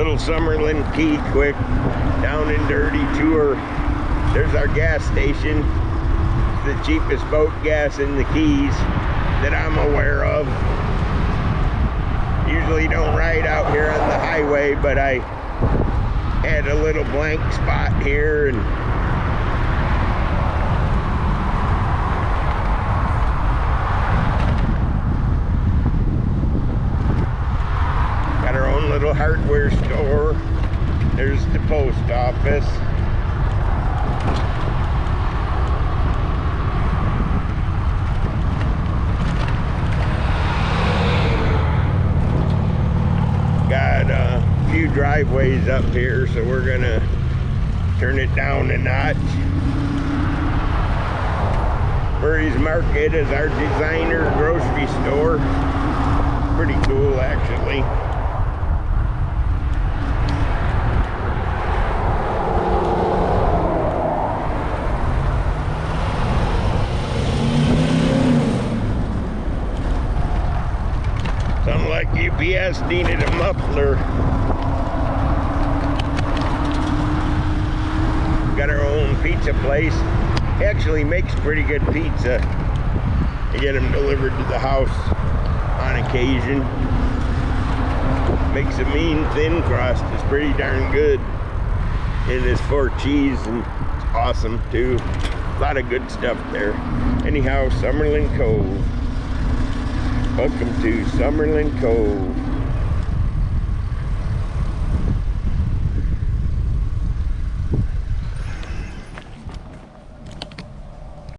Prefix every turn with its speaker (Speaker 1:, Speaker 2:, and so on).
Speaker 1: Little Summerland Key quick down and dirty tour. There's our gas station. It's the cheapest boat gas in the Keys that I'm aware of. Usually don't ride out here on the highway, but I had a little blank spot here and got our own little hardware store. There's the post office. Got a few driveways up here, so we're gonna turn it down a notch. Murray's Market is our designer grocery store. Pretty cool, actually. Sounded like UPS needed a muffler. Got our own pizza place. Actually makes pretty good pizza. I get them delivered to the house on occasion. Makes a mean thin crust. It's pretty darn good. It is for cheese and it's awesome too. A lot of good stuff there. Anyhow, Summerland Cove. Welcome to Summerland Cove.